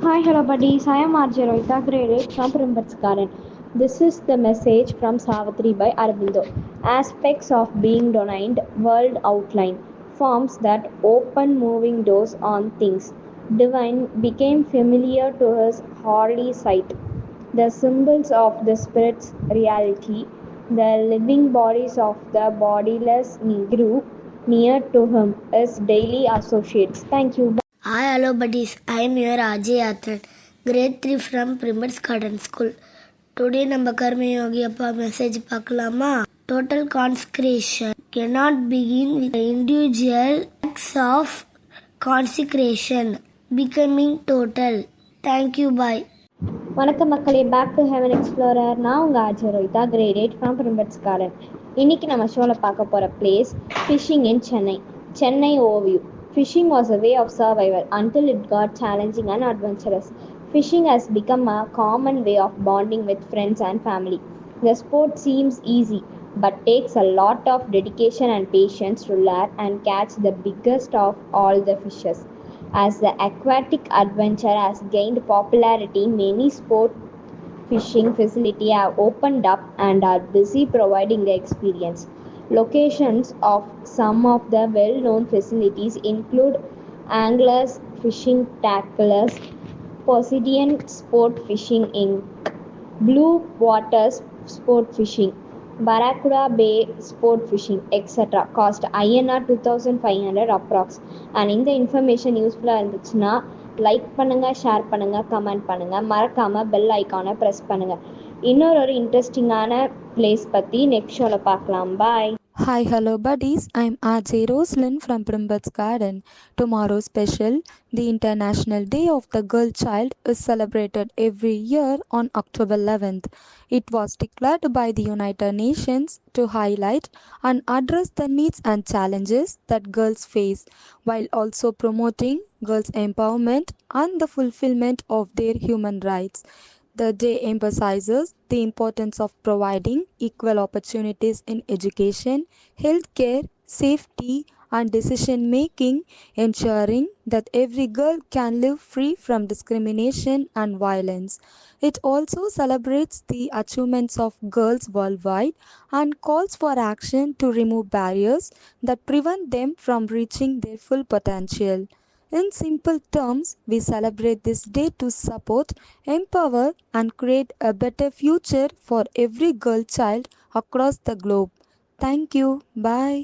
Hi, hello buddies. I am RJ Rohita, grade 8 from Primbats Garden. This is the message from Savitri by Aravindo. Aspects of being denied, world outline, forms that open moving doors on things. Divine became familiar to his holy sight. The symbols of the spirit's reality, the living bodies of the bodiless grew near to him, his daily associates. Thank you. Hi, hello buddies. I am your Ajay Athan, grade 3 from Primates Garden School. Today நம்ம கர்ம யோகி அப்பா message பார்க்கலாமா? Total consecration cannot begin with the individual acts of consecration, becoming total. Thank you, bye. வணக்கம் மக்களே, back to heaven explorer. நான் உங்கள் RJ Rohitha, great 8 from பிரிம்பட்ஸ் garden. இன்னைக்கு நம்ம ஷோவில் பார்க்க போகிற place fishing in Chennai. Chennai overview. Fishing was a way of survival until it got challenging and adventurous. Fishing has become a common way of bonding with friends and family. The sport seems easy, but takes a lot of dedication and patience to learn and catch the biggest of all the fishes. As the aquatic adventure has gained popularity, many sport fishing facilities have opened up and are busy providing the experience. Locations of some of the well-known facilities include Anglers Fishing Tackles, Poseidon Sport Fishing Inc., Blue Waters Sport Fishing, Barracuda Bay Sport Fishing, etc. Cost INR 2500 approx. And இந்த information யூஸ்ஃபுல்லாக இருந்துச்சுன்னா like பண்ணுங்கள், share பண்ணுங்கள், comment பண்ணுங்கள், மறக்காமல் bell ஐக்கானை press பண்ணுங்கள். இன்னொரு இன்ட்ரெஸ்டிங்கான பிளேஸ் பற்றி நெக்ஸ்ட் ஷோவில் பார்க்கலாம். பாய். Hi, hello buddies. I'm RJ Roslyn from Primbats Garden. Tomorrow's special, the International Day of the Girl Child, is celebrated every year on October 11th. It was declared by the United Nations to highlight and address the needs and challenges that girls face, while also promoting girls' empowerment and the fulfillment of their human rights. The day emphasizes the importance of providing equal opportunities in education, healthcare, safety, and decision making, ensuring that every girl can live free from discrimination and violence. It also celebrates the achievements of girls worldwide and calls for action to remove barriers that prevent them from reaching their full potential. In simple terms, we celebrate this day to support, empower, and create a better future for every girl child across the globe. Thank you. Bye.